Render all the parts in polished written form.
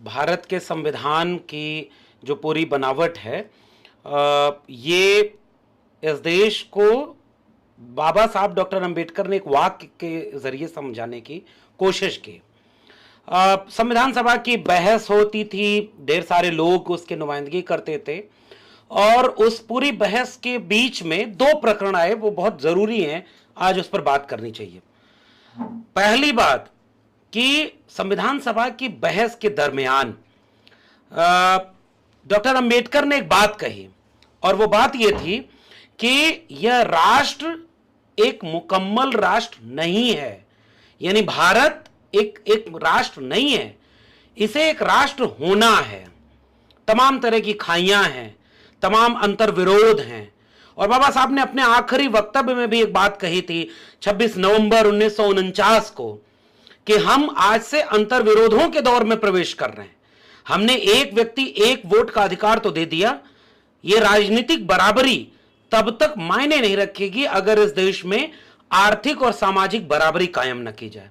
भारत के संविधान की जो पूरी बनावट है, ये इस देश को बाबा साहब डॉक्टर अंबेडकर ने एक वाक्य के जरिए समझाने की कोशिश की। संविधान सभा की बहस होती थी, ढेर सारे लोग उसकी नुमाइंदगी करते थे और उस पूरी बहस के बीच में दो प्रकरण आए, वो बहुत जरूरी हैं, आज उस पर बात करनी चाहिए। पहली बात कि संविधान सभा की बहस के दरमियान डॉक्टर अंबेडकर ने एक बात कही और वो बात यह थी कि यह राष्ट्र एक मुकम्मल राष्ट्र नहीं है, यानी भारत एक राष्ट्र नहीं है, इसे एक राष्ट्र होना है। तमाम तरह की खाइयां हैं, तमाम अंतर विरोध हैं। और बाबा साहब ने अपने आखिरी वक्तव्य में भी एक बात कही थी 26 नवंबर 1949 को कि हम आज से अंतर विरोधों के दौर में प्रवेश कर रहे हैं। हमने एक व्यक्ति एक वोट का अधिकार तो दे दिया, यह राजनीतिक बराबरी तब तक मायने नहीं रखेगी अगर इस देश में आर्थिक और सामाजिक बराबरी कायम न की जाए।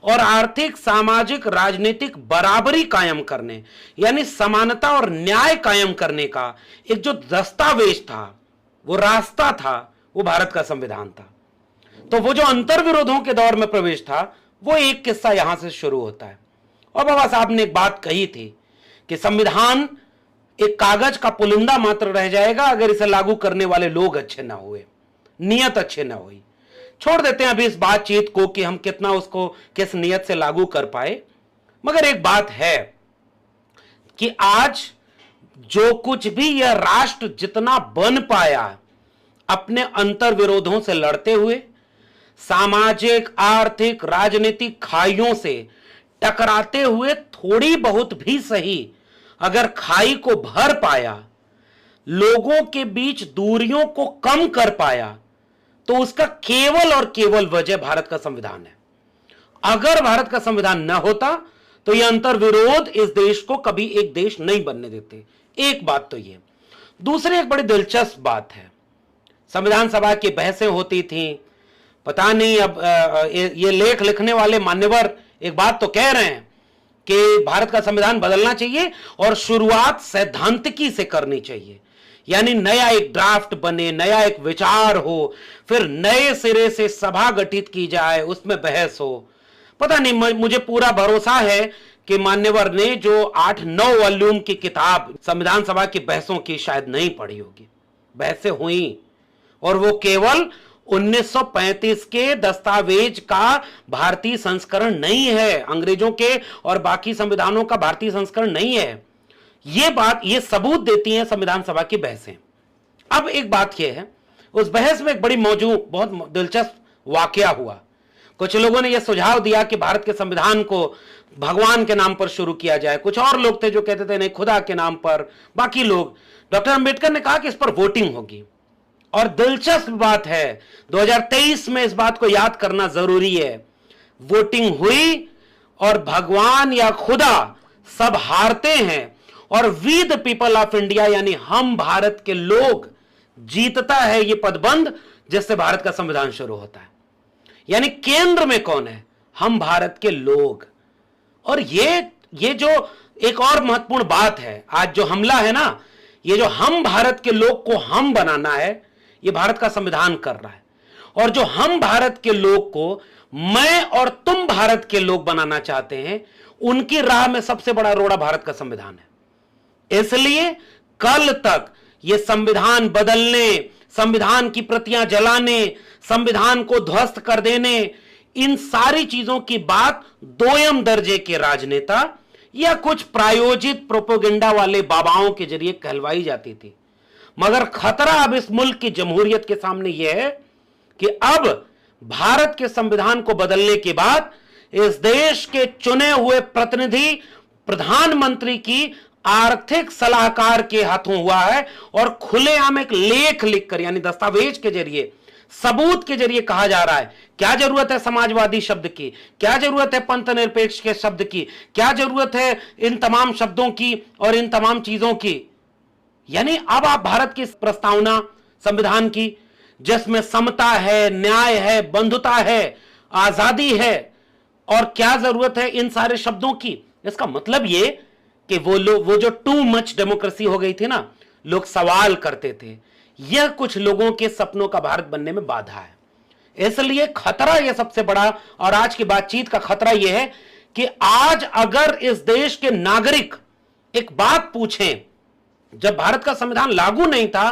और आर्थिक, सामाजिक, राजनीतिक बराबरी कायम करने यानी समानता और न्याय कायम करने का एक जो दस्तावेज था, वो रास्ता था, वो भारत का संविधान था। तो वो जो अंतर विरोधों के दौर में प्रवेश था, वो एक किस्सा यहां से शुरू होता है। और बाबा साहब ने एक बात कही थी कि संविधान एक कागज का पुलिंदा मात्र रह जाएगा अगर इसे लागू करने वाले लोग अच्छे ना हुए, नियत अच्छे ना हुई। छोड़ देते हैं अभी इस बातचीत को कि हम कितना उसको किस नियत से लागू कर पाए, मगर एक बात है कि आज जो कुछ भी यह राष्ट्र जितना बन पाया अपने अंतर विरोधों से लड़ते हुए, सामाजिक, आर्थिक, राजनीतिक खाइयों से टकराते हुए, थोड़ी बहुत भी सही अगर खाई को भर पाया, लोगों के बीच दूरियों को कम कर पाया, तो उसका केवल और केवल वजह भारत का संविधान है। अगर भारत का संविधान न होता तो यह अंतर विरोध इस देश को कभी एक देश नहीं बनने देते। एक बात तो यह। दूसरी एक बड़ी दिलचस्प बात है, संविधान सभा की बहसें होती थी, पता नहीं अब ये लेख लिखने वाले मान्यवर एक बात तो कह रहे हैं कि भारत का संविधान बदलना चाहिए और शुरुआत सैद्धांतिकी से करनी चाहिए, यानी नया एक ड्राफ्ट बने, नया एक विचार हो, फिर नए सिरे से सभा गठित की जाए, उसमें बहस हो। पता नहीं, मुझे पूरा भरोसा है कि मान्यवर ने जो 8-9 वॉल्यूम की किताब संविधान सभा की बहसों की शायद नहीं पढ़ी होगी। बहसें हुई और वो केवल 1935 के दस्तावेज का भारतीय संस्करण नहीं है, अंग्रेजों के और बाकी संविधानों का भारतीय संस्करण नहीं है। ये सबूत देती हैं संविधान सभा की बहसें। अब एक बात यह है, उस बहस में एक बड़ी बहुत दिलचस्प वाकया हुआ। कुछ लोगों ने यह सुझाव दिया कि भारत के संविधान को भगवान के नाम पर शुरू किया जाए, कुछ और लोग थे जो कहते थे नहीं खुदा के नाम पर, बाकी लोग। डॉक्टर अंबेडकर ने कहा कि इस पर वोटिंग होगी। और दिलचस्प बात है, 2023 में इस बात को याद करना जरूरी है, वोटिंग हुई और भगवान या खुदा सब हारते हैं और we the people of India यानी हम भारत के लोग जीतता है ये पदबंध जिससे भारत का संविधान शुरू होता है। यानी केंद्र में कौन है? हम भारत के लोग। और ये जो एक और महत्वपूर्ण बात है, आज जो हमला है ना, ये जो हम भारत के लोग को हम बनाना है, ये भारत का संविधान कर रहा है। और जो हम भारत के लोग को मैं और तुम भारत के लोग बनाना चाहते हैं, उनकी राह में सबसे बड़ा रोड़ा भारत का संविधान है। इसलिए कल तक ये संविधान बदलने, संविधान की प्रतियां जलाने, संविधान को ध्वस्त कर देने, इन सारी चीजों की बात दोयम दर्जे के राजनेता या कुछ प्रायोजित प्रोपेगेंडा वाले बाबाओं के जरिए कहलवाई जाती थी। मगर खतरा अब इस मुल्क की जमहूरियत के सामने यह है कि अब भारत के संविधान को बदलने के बाद इस देश के चुने हुए प्रतिनिधि प्रधानमंत्री की आर्थिक सलाहकार के हाथों हुआ है और खुलेआम एक लेख लिखकर यानी दस्तावेज के जरिए, सबूत के जरिए कहा जा रहा है क्या जरूरत है समाजवादी शब्द की, क्या जरूरत है पंथ निरपेक्ष के शब्द की, क्या जरूरत है इन तमाम शब्दों की और इन तमाम चीजों की। यानी अब आप भारत की प्रस्तावना संविधान की जिसमें समता है, न्याय है, बंधुता है, आजादी है, और क्या जरूरत है इन सारे शब्दों की। इसका मतलब ये कि वो जो टू मच डेमोक्रेसी हो गई थी ना, लोग सवाल करते थे, यह कुछ लोगों के सपनों का भारत बनने में बाधा है। इसलिए खतरा यह सबसे बड़ा, और आज की बातचीत का खतरा यह है कि आज अगर इस देश के नागरिक एक बात पूछें, जब भारत का संविधान लागू नहीं था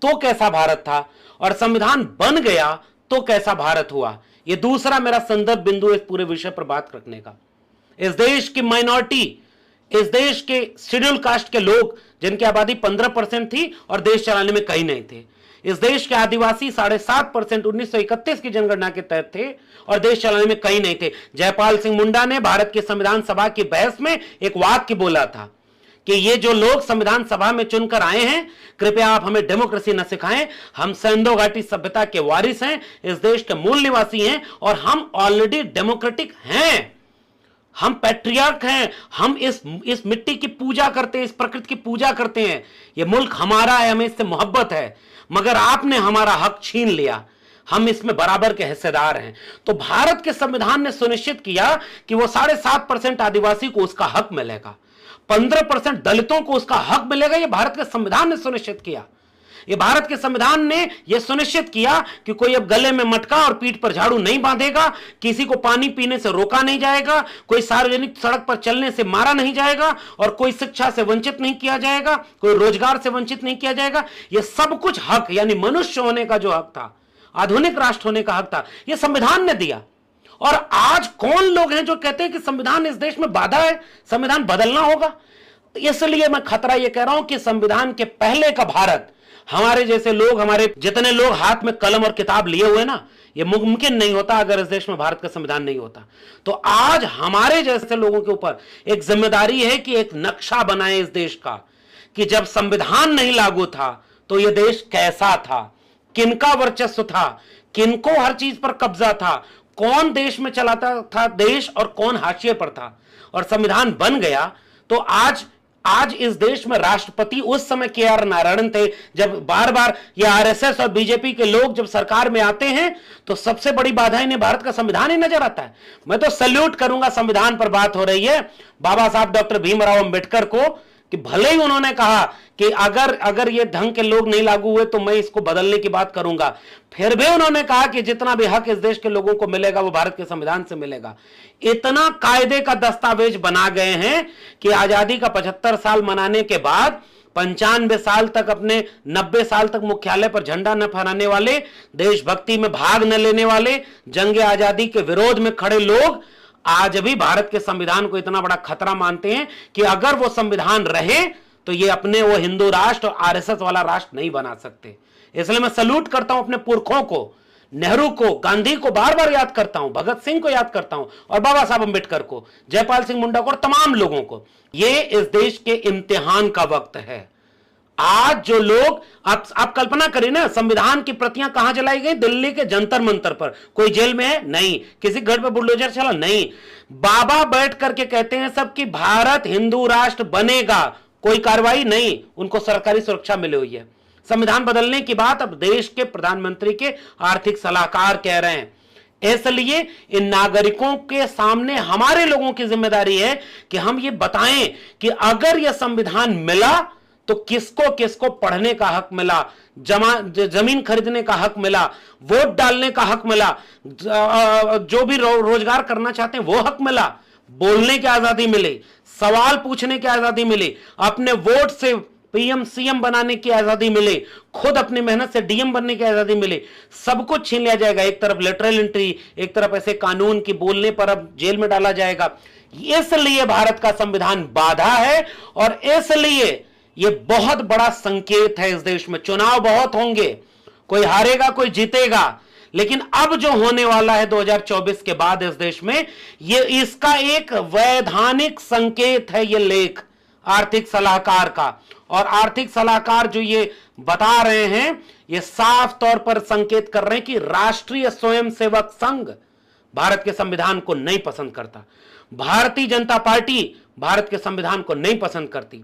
तो कैसा भारत था, और संविधान बन गया तो कैसा भारत हुआ, यह दूसरा मेरा संदर्भ बिंदु इस पूरे विषय पर बात रखने का। इस देश की माइनॉरिटी, इस देश के शेड्यूल कास्ट के लोग जिनकी आबादी 15% थी और देश चलाने में कहीं नहीं थे, इस देश के आदिवासी 7.5% 1931 की जनगणना के तहत थे और देश चलाने में कहीं नहीं थे। जयपाल सिंह मुंडा ने भारत की संविधान सभा की बहस में एक वाक्य बोला था कि ये जो लोग संविधान सभा में चुनकर आए हैं, कृपया आप हमें डेमोक्रेसी न सिखाएं, हम सिंधु घाटी सभ्यता के वारिस हैं, इस देश के मूल निवासी हैं और हम ऑलरेडी डेमोक्रेटिक हैं, हम पैट्रियार्क हैं, हम इस मिट्टी की पूजा करते हैं, इस प्रकृति की पूजा करते हैं, ये मुल्क हमारा है, हमें इससे मोहब्बत है, मगर आपने हमारा हक छीन लिया, हम इसमें बराबर के हिस्सेदार हैं। तो भारत के संविधान ने सुनिश्चित किया कि वो 7.5% आदिवासी को उसका हक मिलेगा, 15% दलितों को उसका हक मिलेगा। यह भारत के संविधान ने सुनिश्चित किया। ये भारत के संविधान ने यह सुनिश्चित किया कि कोई अब गले में मटका और पीठ पर झाड़ू नहीं बांधेगा, किसी को पानी पीने से रोका नहीं जाएगा, कोई सार्वजनिक सड़क पर चलने से मारा नहीं जाएगा और कोई शिक्षा से वंचित नहीं किया जाएगा, कोई रोजगार से वंचित नहीं किया जाएगा। यह सब कुछ हक, यानी मनुष्य होने का जो हक था, आधुनिक राष्ट्र होने का हक था, यह संविधान ने दिया। और आज कौन लोग हैं जो कहते हैं कि संविधान इस देश में बाधा है, संविधान बदलना होगा। इसलिए मैं खतरा यह कह रहा हूं कि संविधान के पहले का भारत, हमारे जैसे लोग, हमारे जितने लोग हाथ में कलम और किताब लिए हुए ना, यह मुमकिन नहीं होता अगर इस देश में भारत का संविधान नहीं होता। तो आज हमारे जैसे लोगों के ऊपर एक जिम्मेदारी है कि एक नक्शा बनाए इस देश का, कि जब संविधान नहीं लागू था तो यह देश कैसा था, किनका वर्चस्व था, किनको हर चीज पर कब्जा था, कौन देश में चलाता था देश और कौन हाशिए पर था। और संविधान बन गया तो आज इस देश में राष्ट्रपति उस समय के.आर. नारायणन थे। जब बार बार ये आरएसएस और बीजेपी के लोग जब सरकार में आते हैं तो सबसे बड़ी बाधा इन्हें भारत का संविधान ही नजर आता है। मैं तो सल्यूट करूंगा, संविधान पर बात हो रही है, बाबा साहब डॉक्टर भीमराव अंबेडकर को, कि भले ही उन्होंने कहा कि अगर ये ढंग के लोग नहीं लागू हुए तो मैं इसको बदलने की बात करूंगा, फिर भी उन्होंने कहा कि जितना भी हक इस देश के लोगों को मिलेगा वो भारत के संविधान से मिलेगा। इतना कायदे का दस्तावेज बना गए हैं कि आजादी का 75 साल मनाने के बाद 95 साल तक, अपने 90 साल तक मुख्यालय पर झंडा न फहराने वाले, देशभक्ति में भाग न लेने वाले, जंग आजादी के विरोध में खड़े लोग आज भी भारत के संविधान को इतना बड़ा खतरा मानते हैं कि अगर वो संविधान रहे तो ये अपने वो हिंदू राष्ट्र और आरएसएस वाला राष्ट्र नहीं बना सकते। इसलिए मैं सल्यूट करता हूं अपने पुरखों को, नेहरू को, गांधी को बार बार याद करता हूं, भगत सिंह को याद करता हूं और बाबा साहब अंबेडकर को, जयपाल सिंह मुंडा को और तमाम लोगों को। ये इस देश के इम्तिहान का वक्त है। आज जो लोग, आप कल्पना करिए ना, संविधान की प्रतियां कहां जलाई गई? दिल्ली के जंतर मंतर पर। कोई जेल में है? नहीं। किसी घर पे बुलडोजर चला? नहीं। बाबा बैठ करके कहते हैं सब कि भारत हिंदू राष्ट्र बनेगा, कोई कार्रवाई नहीं, उनको सरकारी सुरक्षा मिली हुई है। संविधान बदलने की बात अब देश के प्रधानमंत्री के आर्थिक सलाहकार कह रहे हैं। इसलिए इन नागरिकों के सामने हमारे लोगों की जिम्मेदारी है कि हम ये बताएं कि अगर यह संविधान मिला तो किसको किसको पढ़ने का हक मिला, जमीन खरीदने का हक मिला, वोट डालने का हक मिला, जो भी रोजगार करना चाहते हैं वो हक मिला, बोलने की आजादी मिली, सवाल पूछने की आजादी मिली, अपने वोट से पीएम सीएम बनाने की आजादी मिली, खुद अपनी मेहनत से डीएम बनने की आजादी मिली। सब कुछ छीन लिया जाएगा। एक तरफ लेटरल एंट्री, एक तरफ ऐसे कानून की बोलने पर अब जेल में डाला जाएगा। इसलिए भारत का संविधान बाधा है और इसलिए यह बहुत बड़ा संकेत है। इस देश में चुनाव बहुत होंगे, कोई हारेगा कोई जीतेगा, लेकिन अब जो होने वाला है 2024 के बाद इस देश में, यह इसका एक वैधानिक संकेत है। यह लेख आर्थिक सलाहकार का, और आर्थिक सलाहकार जो ये बता रहे हैं, ये साफ तौर पर संकेत कर रहे हैं कि राष्ट्रीय स्वयंसेवक संघ भारत के संविधान को नहीं पसंद करता, भारतीय जनता पार्टी भारत के संविधान को नहीं पसंद करती।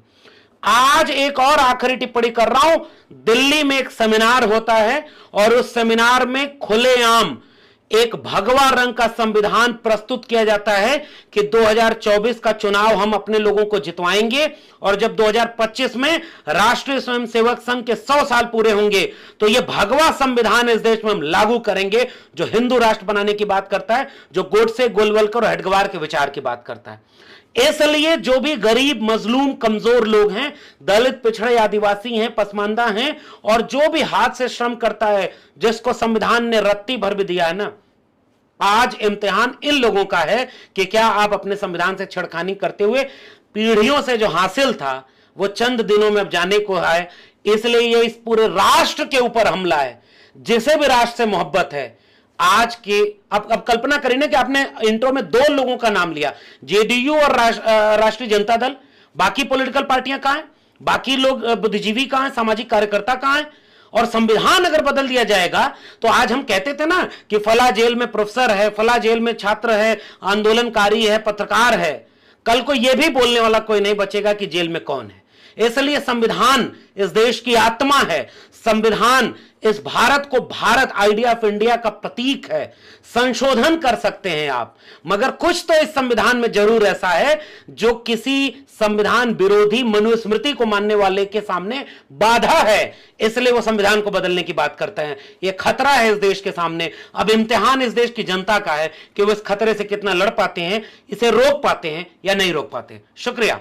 आज एक और आखिरी टिप्पणी कर रहा हूं, दिल्ली में एक सेमिनार होता है और उस सेमिनार में खुलेआम एक भगवा रंग का संविधान प्रस्तुत किया जाता है कि 2024 का चुनाव हम अपने लोगों को जितवाएंगे, और जब 2025 में राष्ट्रीय स्वयंसेवक संघ के 100 साल पूरे होंगे तो यह भगवा संविधान इस देश में हम लागू करेंगे, जो हिंदू राष्ट्र बनाने की बात करता है, जो गोडसे, गोलवलकर और हेडगेवार के विचार की बात करता है। इसलिए जो भी गरीब, मजलूम, कमजोर लोग हैं, दलित, पिछड़े, आदिवासी हैं, पसमानदा हैं, और जो भी हाथ से श्रम करता है, जिसको संविधान ने रत्ती भर भी दिया है ना, आज इम्तिहान इन लोगों का है कि क्या आप अपने संविधान से छेड़खानी करते हुए पीढ़ियों से जो हासिल था वो चंद दिनों में अब जाने को है। इसलिए ये इस पूरे राष्ट्र के ऊपर हमला है। जिसे भी राष्ट्र से मोहब्बत है, आज के अब कल्पना करिए ना कि आपने इंट्रो में 2 लोगों का नाम लिया, जेडीयू और राष्ट्रीय जनता दल। बाकी पॉलिटिकल पार्टियां कहां हैं? बाकी लोग बुद्धिजीवी कहां हैं? सामाजिक कार्यकर्ता कहां हैं? और संविधान अगर बदल दिया जाएगा तो आज हम कहते थे ना कि फला जेल में प्रोफेसर है, फला जेल में छात्र है, आंदोलनकारी है, पत्रकार है, कल को यह भी बोलने वाला कोई नहीं बचेगा कि जेल में कौन है। इसलिए संविधान इस देश की आत्मा है। संविधान इस भारत को, भारत आइडिया ऑफ इंडिया का प्रतीक है। संशोधन कर सकते हैं आप, मगर कुछ तो इस संविधान में जरूर ऐसा है जो किसी संविधान विरोधी मनुस्मृति को मानने वाले के सामने बाधा है। इसलिए वो संविधान को बदलने की बात करते हैं। ये खतरा है इस देश के सामने। अब इम्तिहान इस देश की जनता का है कि वो इस खतरे से कितना लड़ पाते हैं, इसे रोक पाते हैं या नहीं रोक पाते हैं। शुक्रिया।